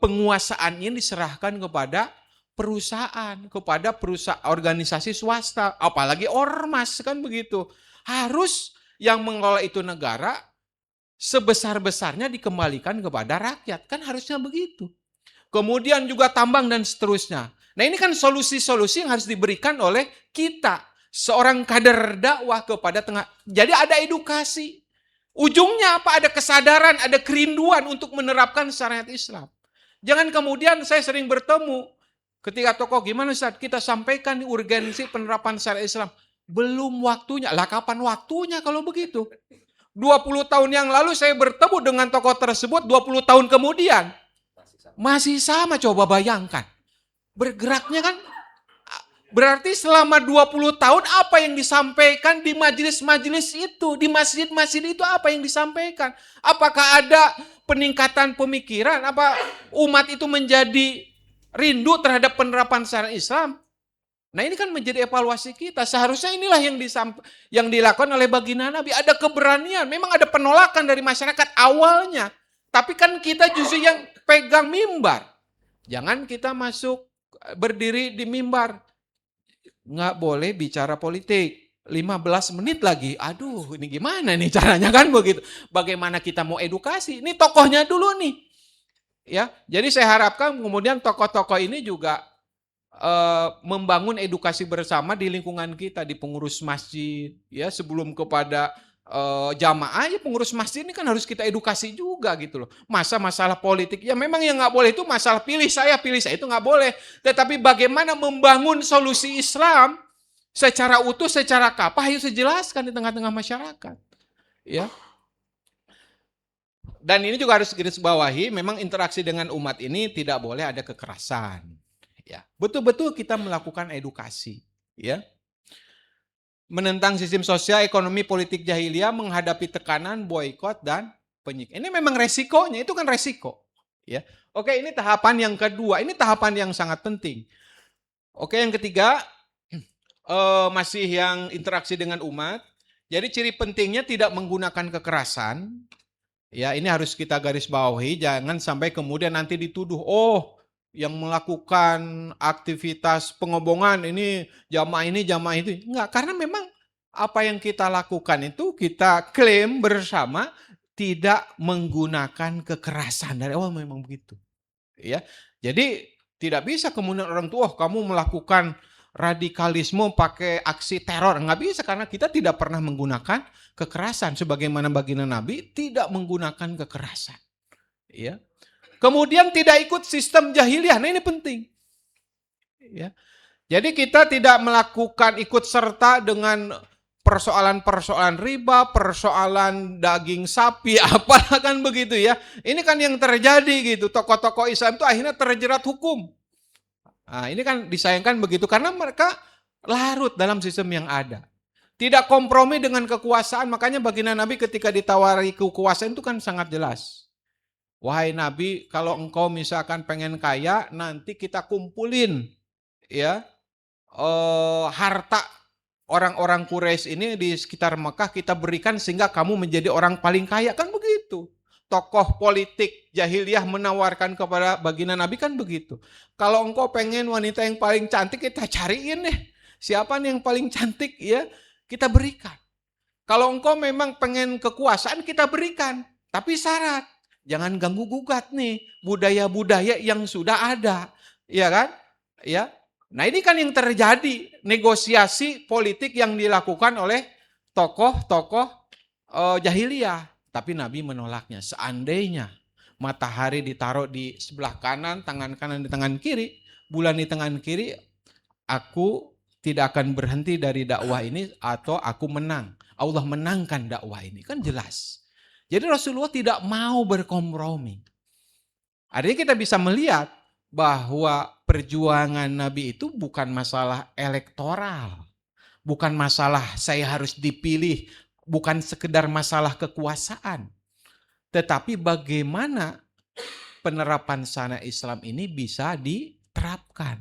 penguasaannya diserahkan kepada perusahaan, organisasi swasta, apalagi ormas kan begitu. Harus yang mengelola itu negara, sebesar-besarnya dikembalikan kepada rakyat. Kan harusnya begitu. Kemudian juga tambang dan seterusnya. Nah ini kan solusi-solusi yang harus diberikan oleh kita. Seorang kader dakwah kepada tengah. Jadi ada edukasi. Ujungnya apa? Ada kesadaran, ada kerinduan untuk menerapkan syariat Islam. Jangan kemudian saya sering bertemu ketika tokoh gimana Ustaz kita sampaikan di urgensi penerapan syariat Islam. Belum waktunya. Lah kapan waktunya kalau begitu? 20 tahun yang lalu saya bertemu dengan tokoh tersebut 20 tahun kemudian. Masih sama, coba bayangkan. Bergeraknya kan berarti selama 20 tahun apa yang disampaikan di majelis-majelis itu, di masjid-masjid itu apa yang disampaikan? Apakah ada peningkatan pemikiran? Apa umat itu menjadi rindu terhadap penerapan syariat Islam? Nah ini kan menjadi evaluasi kita. Seharusnya inilah yang dilakukan oleh baginda Nabi. Ada keberanian, memang ada penolakan dari masyarakat awalnya. Tapi kan kita justru yang pegang mimbar. Jangan kita masuk berdiri di mimbar. Nggak boleh bicara politik. 15 menit lagi. Aduh ini gimana nih caranya kan begitu. Bagaimana kita mau edukasi. Ini tokohnya dulu nih. Ya, jadi saya harapkan kemudian tokoh-tokoh ini juga membangun edukasi bersama di lingkungan kita, di pengurus masjid. Ya, sebelum kepada jamaah, ya pengurus masjid ini kan harus kita edukasi juga gitu loh. Masalah politik, ya memang yang nggak boleh itu masalah pilih saya itu nggak boleh. Tetapi bagaimana membangun solusi Islam secara utuh, secara kapah, harus dijelaskan di tengah-tengah masyarakat. Ya. Dan ini juga harus garis bawahi, memang interaksi dengan umat ini tidak boleh ada kekerasan. Ya, betul-betul kita melakukan edukasi. Ya. Menentang sistem sosial, ekonomi, politik jahiliyah, menghadapi tekanan, boikot dan penyiksaan. Ini memang resikonya, itu kan resiko. Ya. Oke, ini tahapan yang kedua. Ini tahapan yang sangat penting. Oke, yang ketiga, masih yang interaksi dengan umat. Jadi ciri pentingnya tidak menggunakan kekerasan. Ya, ini harus kita garis bawahi. Jangan sampai kemudian nanti dituduh, oh yang melakukan aktivitas pengobongan ini jamaah itu. Enggak, karena memang apa yang kita lakukan itu kita klaim bersama tidak menggunakan kekerasan. Dari awal memang begitu. Ya. Jadi tidak bisa kemudian orang tua, oh kamu melakukan radikalisme pakai aksi teror. Nggak bisa karena kita tidak pernah menggunakan kekerasan. Sebagaimana baginda Nabi tidak menggunakan kekerasan. Ya. Kemudian tidak ikut sistem jahiliyah. Nah ini penting. Ya. Jadi kita tidak melakukan ikut serta dengan persoalan-persoalan riba, persoalan daging sapi, apalah kan begitu ya. Ini kan yang terjadi gitu. Tokoh-tokoh Islam itu akhirnya terjerat hukum. Nah, ini kan disayangkan begitu karena mereka larut dalam sistem yang ada. Tidak kompromi dengan kekuasaan, makanya baginda Nabi ketika ditawari kekuasaan itu kan sangat jelas. Wahai Nabi, kalau engkau misalkan pengen kaya, nanti kita kumpulin ya harta orang-orang Quraisy ini di sekitar Mekah kita berikan sehingga kamu menjadi orang paling kaya, kan begitu. Tokoh politik jahiliyah menawarkan kepada baginda Nabi kan begitu. Kalau engkau pengen wanita yang paling cantik, kita cariin deh. Siapa nih yang paling cantik ya, kita berikan. Kalau engkau memang pengen kekuasaan, kita berikan. Tapi syarat, jangan ganggu gugat nih budaya-budaya yang sudah ada. Iya kan? Ya. Nah ini kan yang terjadi, negosiasi politik yang dilakukan oleh tokoh-tokoh jahiliyah. Tapi Nabi menolaknya. Seandainya matahari ditaruh di sebelah kanan di tangan kiri, bulan di tangan kiri, aku tidak akan berhenti dari dakwah ini atau aku menang. Allah menangkan dakwah ini, kan jelas. Jadi Rasulullah tidak mau berkompromi. Artinya kita bisa melihat bahwa perjuangan Nabi itu bukan masalah elektoral, bukan masalah saya harus dipilih, bukan sekedar masalah kekuasaan, tetapi bagaimana penerapan syariat Islam ini bisa diterapkan.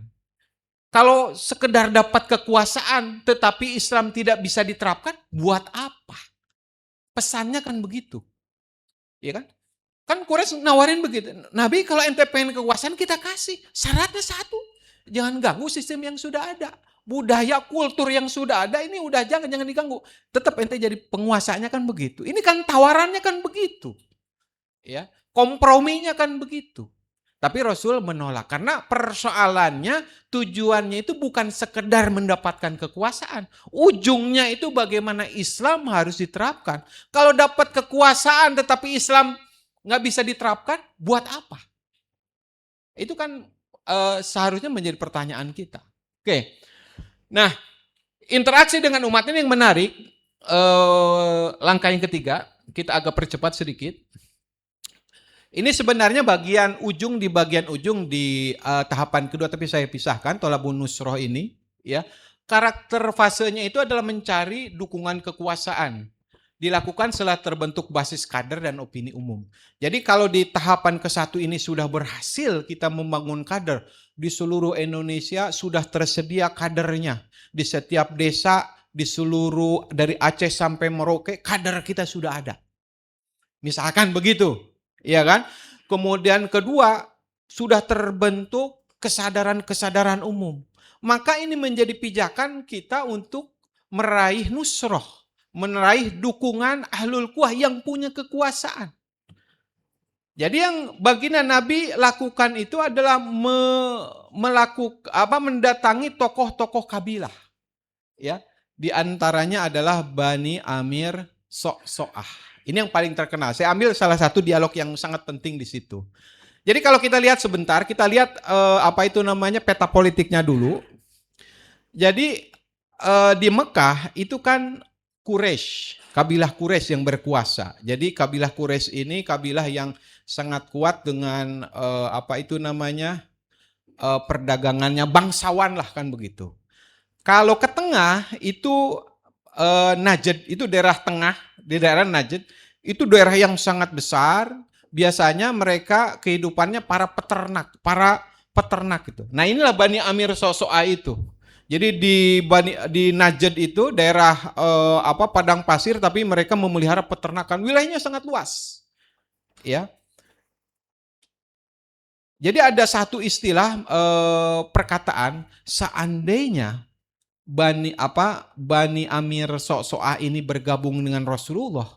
Kalau sekedar dapat kekuasaan tetapi Islam tidak bisa diterapkan, buat apa? Pesannya kan begitu, ya kan? Kan Quraisy nawarin begitu. Nabi kalau ente pengen kekuasaan kita kasih. Syaratnya satu. Jangan ganggu sistem yang sudah ada. Budaya, kultur yang sudah ada ini udah jangan diganggu. Tetap ente jadi penguasanya kan begitu. Ini kan tawarannya kan begitu. Ya, komprominya kan begitu. Tapi Rasul menolak karena persoalannya, tujuannya itu bukan sekedar mendapatkan kekuasaan. Ujungnya itu bagaimana Islam harus diterapkan. Kalau dapat kekuasaan tetapi Islam nggak bisa diterapkan, buat apa? Itu kan seharusnya menjadi pertanyaan kita. Oke, nah interaksi dengan umat ini yang menarik. Langkah yang ketiga, kita agak percepat sedikit. Ini sebenarnya bagian ujung di tahapan kedua, tapi saya pisahkan Thalabun Nusroh ini. Ya, karakter fasenya itu adalah mencari dukungan kekuasaan. Dilakukan setelah terbentuk basis kader dan opini umum. Jadi kalau di tahapan ke-1 ini sudah berhasil kita membangun kader, di seluruh Indonesia sudah tersedia kadernya. Di setiap desa, di seluruh dari Aceh sampai Merauke, kader kita sudah ada. Misalkan begitu, ya kan? Kemudian kedua, sudah terbentuk kesadaran-kesadaran umum. Maka ini menjadi pijakan kita untuk meraih nusroh. Meraih dukungan ahlul quwah yang punya kekuasaan. Jadi yang baginda Nabi lakukan itu adalah mendatangi tokoh-tokoh kabilah. Ya, di antaranya adalah Bani Amir So'so'ah. Ini yang paling terkenal. Saya ambil salah satu dialog yang sangat penting di situ. Jadi kalau kita lihat sebentar, kita lihat peta politiknya dulu. Jadi di Mekah itu kan Quraisy, kabilah Quraisy yang berkuasa. Jadi kabilah Quraisy ini kabilah yang sangat kuat dengan perdagangannya, bangsawan lah kan begitu. Kalau ke tengah itu Najd, itu daerah tengah, di daerah Najd itu daerah yang sangat besar. Biasanya mereka kehidupannya para peternak itu. Nah inilah Bani Amir So'so'ah itu. Jadi di Najd itu daerah padang pasir, tapi mereka memelihara peternakan. Wilayahnya sangat luas. Ya. Jadi ada satu istilah perkataan, seandainya Bani Amir So'so'ah ini bergabung dengan Rasulullah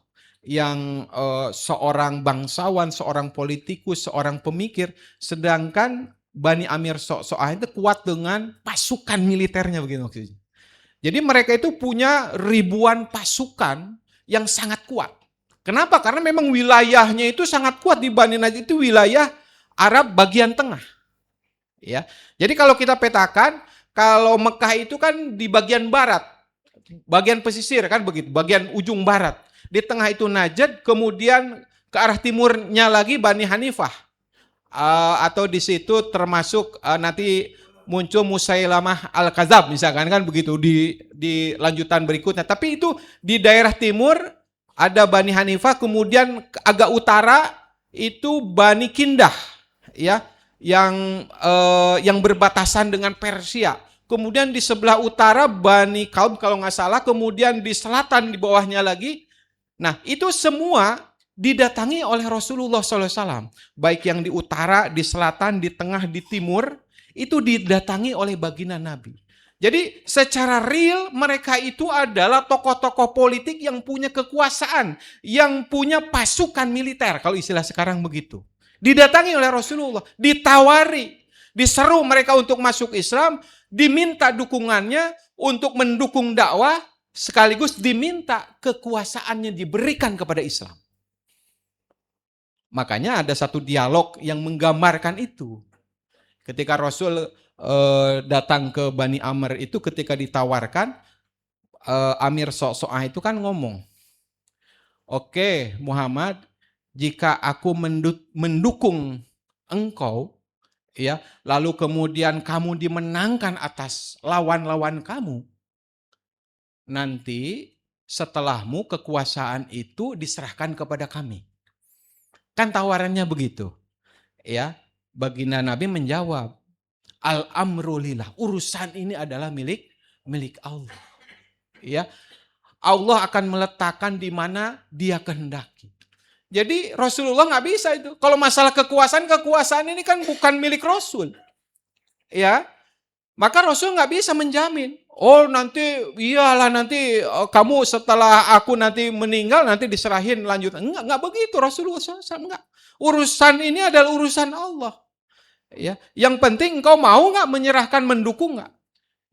yang seorang bangsawan, seorang politikus, seorang pemikir, sedangkan Bani Amir So'ah itu kuat dengan pasukan militernya begini maksudnya. Jadi mereka itu punya ribuan pasukan yang sangat kuat. Kenapa? Karena memang wilayahnya itu sangat kuat di Bani Najjar itu wilayah Arab bagian tengah. Ya. Jadi kalau kita petakan, kalau Mekah itu kan di bagian barat, bagian pesisir kan begitu, bagian ujung barat. Di tengah itu Najd, kemudian ke arah timurnya lagi Bani Hanifah. Atau di situ termasuk nanti muncul Musailamah Al-Kadzab misalkan kan begitu di lanjutan berikutnya. Tapi itu di daerah timur ada Bani Hanifah, kemudian agak utara itu Bani Kindah ya yang berbatasan dengan Persia. Kemudian di sebelah utara Bani Kaum kalau nggak salah, kemudian di selatan di bawahnya lagi. Nah itu semua didatangi oleh Rasulullah SAW. Baik yang di utara, di selatan, di tengah, di timur, itu didatangi oleh baginda Nabi. Jadi secara real mereka itu adalah tokoh-tokoh politik yang punya kekuasaan, yang punya pasukan militer, kalau istilah sekarang begitu. Didatangi oleh Rasulullah, ditawari, diseru mereka untuk masuk Islam, diminta dukungannya untuk mendukung dakwah, sekaligus diminta kekuasaannya diberikan kepada Islam. Makanya ada satu dialog yang menggambarkan itu. Ketika Rasul datang ke Bani Amr itu ketika ditawarkan, Amir So'ah itu kan ngomong, oke Muhammad, jika aku mendukung engkau, ya, lalu kemudian kamu dimenangkan atas lawan-lawan kamu, nanti setelahmu kekuasaan itu diserahkan kepada kami. Kan tawarannya begitu. Ya, baginda Nabi menjawab, al-amru lillah, urusan ini adalah milik Allah. Ya, Allah akan meletakkan di mana Dia kehendaki. Jadi Rasulullah nggak bisa itu. Kalau masalah kekuasaan ini kan bukan milik Rasul. Ya, maka Rasul nggak bisa menjamin. Oh nanti iyalah nanti kamu setelah aku nanti meninggal nanti diserahin lanjutan. Enggak begitu Rasulullah SAW. Enggak. Urusan ini adalah urusan Allah. Ya, yang penting engkau mau nggak menyerahkan, mendukung nggak?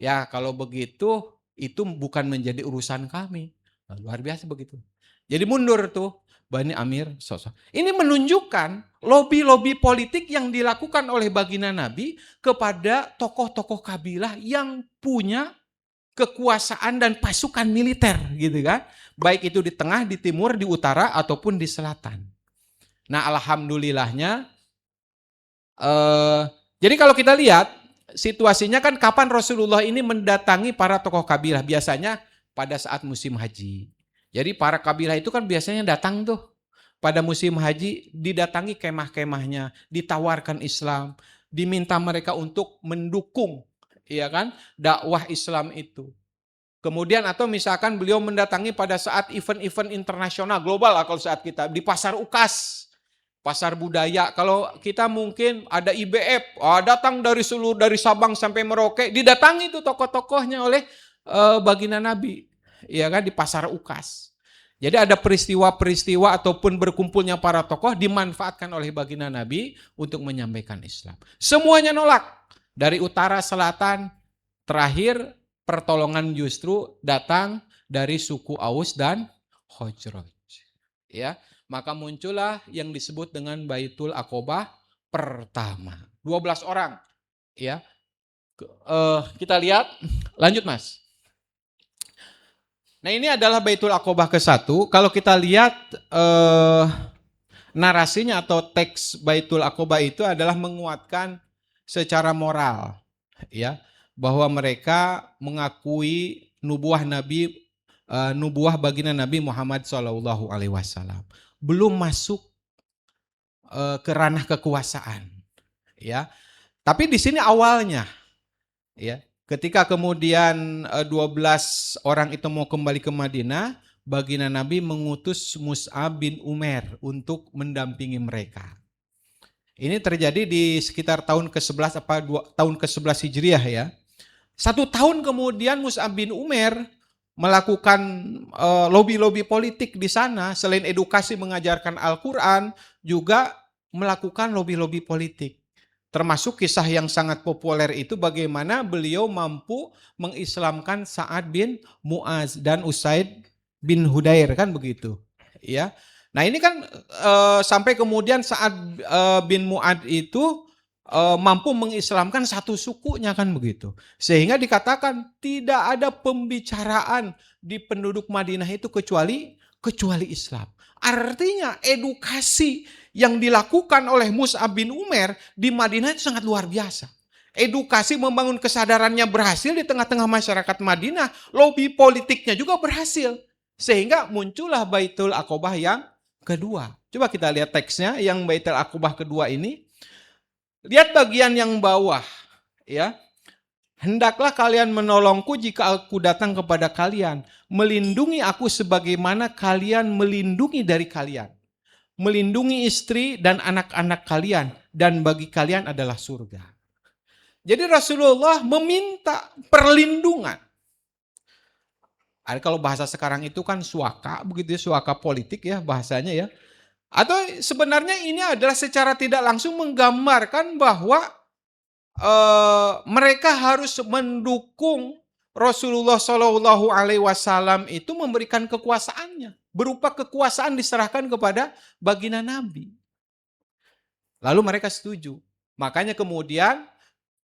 Ya kalau begitu itu bukan menjadi urusan kami. Nah, luar biasa begitu. Jadi mundur tuh Bani Amir So'ah. Ini menunjukkan lobi-lobi politik yang dilakukan oleh baginda Nabi kepada tokoh-tokoh kabilah yang punya kekuasaan dan pasukan militer gitu kan. Baik itu di tengah, di timur, di utara ataupun di selatan. Nah, alhamdulillahnya jadi kalau kita lihat situasinya kan kapan Rasulullah ini mendatangi para tokoh kabilah, biasanya pada saat musim haji. Jadi para kabilah itu kan biasanya datang tuh pada musim haji, didatangi kemah-kemahnya, ditawarkan Islam, diminta mereka untuk mendukung, ya kan, dakwah Islam itu. Kemudian atau misalkan beliau mendatangi pada saat event-event internasional global lah kalau saat kita di pasar UKAS, pasar budaya. Kalau kita mungkin ada IBF, datang dari seluruh dari Sabang sampai Merauke, didatangi itu tokoh-tokohnya oleh baginda Nabi, ya kan, di pasar UKAS. Jadi ada peristiwa-peristiwa ataupun berkumpulnya para tokoh dimanfaatkan oleh baginda Nabi untuk menyampaikan Islam. Semuanya nolak dari utara, selatan, terakhir pertolongan justru datang dari suku Aus dan Khazraj. Ya, maka muncullah yang disebut dengan Baitul Aqobah pertama. 12 orang. Ya. Kita lihat, lanjut Mas. Nah ini adalah Baitul Aqobah ke-1. Kalau kita lihat narasinya atau teks Baitul Aqobah itu adalah menguatkan secara moral. Ya. Bahwa mereka mengakui nubuah baginda Nabi Muhammad SAW. Belum masuk ke ranah kekuasaan, ya. Tapi di sini awalnya, ya. Ketika kemudian 12 orang itu mau kembali ke Madinah, baginda Nabi mengutus Mus'ab bin Umair untuk mendampingi mereka. Ini terjadi di sekitar tahun ke-11 tahun ke-11 Hijriah ya. 1 tahun kemudian Mus'ab bin Umair melakukan lobi-lobi politik di sana, selain edukasi mengajarkan Al-Quran, juga melakukan lobi-lobi politik. Termasuk kisah yang sangat populer itu bagaimana beliau mampu mengislamkan Sa'ad bin Mu'az dan Usaid bin Hudair, kan begitu. Ya. Nah, ini kan sampai kemudian Sa'ad bin Mu'ad itu mampu mengislamkan satu sukunya, kan begitu. Sehingga dikatakan tidak ada pembicaraan di penduduk Madinah itu kecuali Islam. Artinya edukasi yang dilakukan oleh Mus'ab bin Umair di Madinah itu sangat luar biasa. Edukasi membangun kesadarannya berhasil di tengah-tengah masyarakat Madinah, lobby politiknya juga berhasil. Sehingga muncullah Baitul Aqobah yang kedua. Coba kita lihat teksnya yang Baitul Aqobah kedua ini. Lihat bagian yang bawah, ya. Hendaklah kalian menolongku jika aku datang kepada kalian, melindungi aku sebagaimana kalian melindungi dari kalian, melindungi istri dan anak-anak kalian, dan bagi kalian adalah surga. Jadi Rasulullah meminta perlindungan. Kalau bahasa sekarang itu kan suaka, begitu ya, suaka politik ya bahasanya ya. Atau sebenarnya ini adalah secara tidak langsung menggambarkan bahwa mereka harus mendukung Rasulullah Shallallahu Alaihi Wasallam itu memberikan kekuasaannya, berupa kekuasaan diserahkan kepada baginda Nabi. Lalu mereka setuju. Makanya kemudian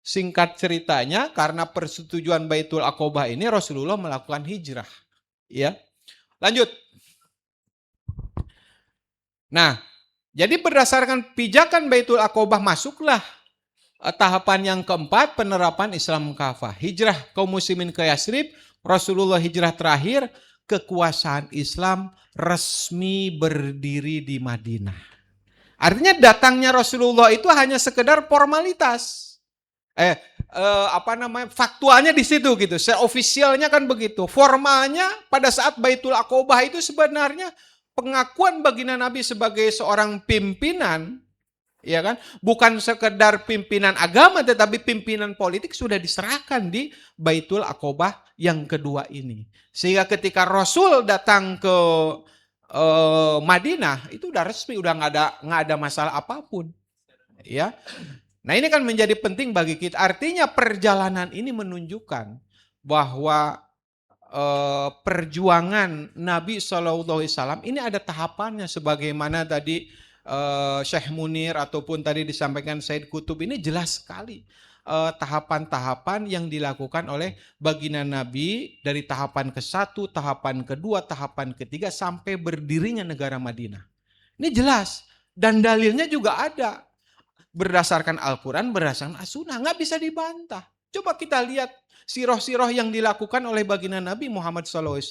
singkat ceritanya karena persetujuan Baitul Aqobah ini Rasulullah melakukan hijrah. Ya, lanjut. Nah, jadi berdasarkan pijakan Baitul Aqobah masuklah tahapan yang keempat, penerapan Islam kafah. Hijrah kaum muslimin ke Yasrib, Rasulullah hijrah terakhir, kekuasaan Islam resmi berdiri di Madinah. Artinya datangnya Rasulullah itu hanya sekedar formalitas. Faktualnya di situ gitu. Ofisialnya kan begitu. Formalnya pada saat Baitul Aqobah itu sebenarnya pengakuan baginda Nabi sebagai seorang pimpinan, ya kan? Bukan sekedar pimpinan agama tetapi pimpinan politik sudah diserahkan di Baitul Aqobah yang kedua ini. Sehingga ketika Rasul datang ke Madinah itu udah resmi, udah nggak ada masalah apapun. Ya. Nah, ini kan menjadi penting bagi kita. Artinya perjalanan ini menunjukkan bahwa perjuangan Nabi SAW ini ada tahapannya sebagaimana tadi Syekh Munir ataupun tadi disampaikan Said Kutub ini jelas sekali tahapan-tahapan yang dilakukan oleh baginda Nabi dari tahapan ke-1, tahapan kedua, tahapan ketiga sampai berdirinya negara Madinah. Ini jelas dan dalilnya juga ada berdasarkan Al-Quran, berdasarkan As-Sunnah, nggak bisa dibantah. Coba kita lihat siroh-siroh yang dilakukan oleh baginda Nabi Muhammad SAW.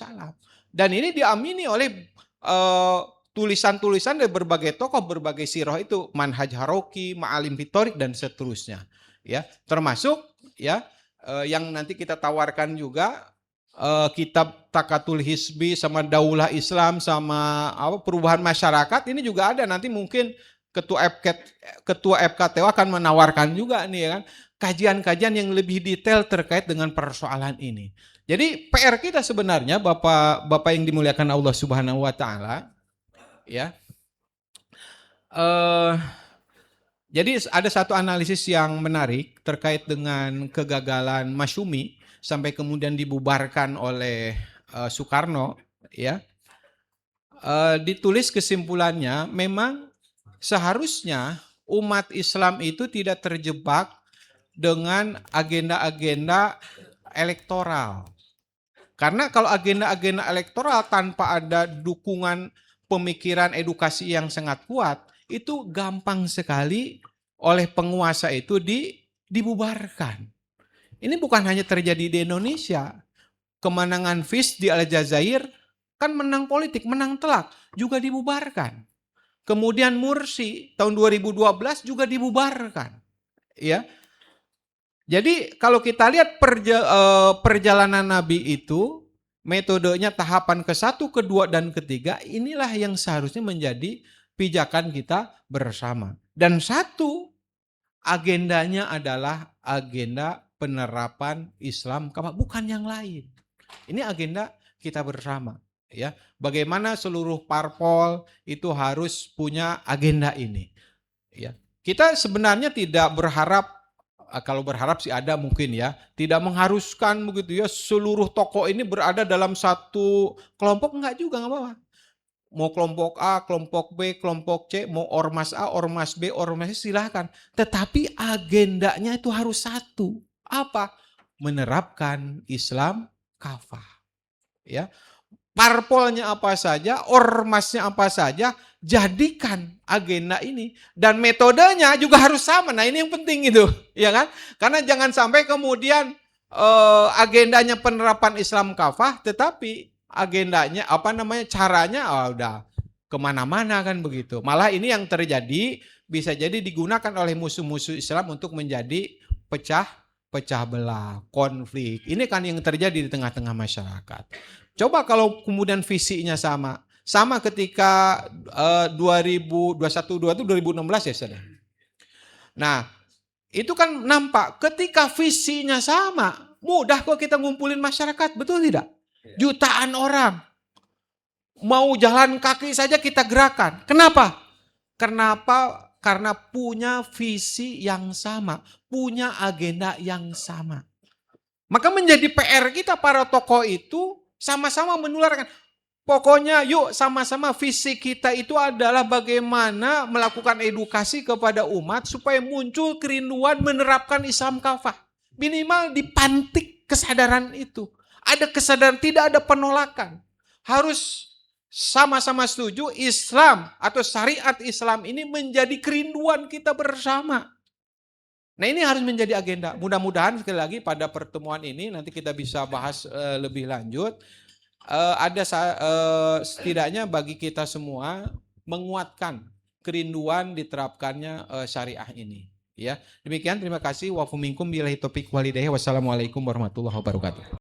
Dan ini diamini oleh tulisan-tulisan dari berbagai tokoh, berbagai siroh itu, Manhaj Haroki, Ma'alim Fitorik, dan seterusnya. Ya, termasuk ya yang nanti kita tawarkan juga kitab Takatul Hizbi sama Daulah Islam sama perubahan masyarakat ini juga ada nanti mungkin Ketua FKTO akan menawarkan juga nih ya kan kajian-kajian yang lebih detail terkait dengan persoalan ini. Jadi PR kita sebenarnya Bapak yang dimuliakan Allah Subhanahu wa taala ya. Jadi ada satu analisis yang menarik terkait dengan kegagalan Masyumi sampai kemudian dibubarkan oleh Soekarno ya. Ditulis kesimpulannya memang seharusnya umat Islam itu tidak terjebak dengan agenda-agenda elektoral. Karena kalau agenda-agenda elektoral tanpa ada dukungan pemikiran edukasi yang sangat kuat, itu gampang sekali oleh penguasa itu dibubarkan. Ini bukan hanya terjadi di Indonesia. Kemenangan Fis di Aljazair kan menang politik, menang telak, juga dibubarkan. Kemudian Mursi tahun 2012 juga dibubarkan. Ya. Jadi kalau kita lihat perjalanan Nabi itu, metodenya tahapan ke-1, ke-2, dan ke-3, inilah yang seharusnya menjadi pijakan kita bersama. Dan satu agendanya adalah agenda penerapan Islam, bukan yang lain. Ini agenda kita bersama. Ya, bagaimana seluruh parpol itu harus punya agenda ini. Ya, Kita sebenarnya tidak berharap, kalau berharap sih ada mungkin ya, tidak mengharuskan begitu ya seluruh tokoh ini berada dalam satu kelompok, enggak juga, enggak apa-apa. Mau kelompok A, kelompok B, kelompok C, mau ormas A, ormas B, ormas C, silahkan. Tetapi agendanya itu harus satu. Apa? Menerapkan Islam kafah. Ya, parpolnya apa saja, ormasnya apa saja, jadikan agenda ini. Dan metodenya juga harus sama. Nah ini yang penting itu, ya kan? Karena jangan sampai kemudian agendanya penerapan Islam kafah, tetapi agendanya caranya udah kemana-mana kan begitu. Malah ini yang terjadi bisa jadi digunakan oleh musuh-musuh Islam untuk menjadi pecah belah, konflik. Ini kan yang terjadi di tengah-tengah masyarakat. Coba kalau kemudian visinya sama ketika 2012 itu 2016 ya saudara. Nah itu kan nampak ketika visinya sama, mudah kok kita ngumpulin masyarakat, betul tidak? Jutaan orang. Mau jalan kaki saja kita gerakan. Kenapa? Karena punya visi yang sama, punya agenda yang sama. Maka menjadi PR kita para tokoh itu sama-sama menularkan. Pokoknya yuk sama-sama visi kita itu adalah bagaimana melakukan edukasi kepada umat supaya muncul kerinduan menerapkan Islam kafah. Minimal dipantik kesadaran itu. Ada kesadaran, tidak ada penolakan. Harus sama-sama setuju Islam atau syariat Islam ini menjadi kerinduan kita bersama. Nah ini harus menjadi agenda. Mudah-mudahan sekali lagi pada pertemuan ini nanti kita bisa bahas lebih lanjut. Ada setidaknya bagi kita semua menguatkan kerinduan diterapkannya syariah ini. Ya, demikian terima kasih. Wa minkum billahi taufiq wal hidayah. Wassalamualaikum warahmatullahi wabarakatuh.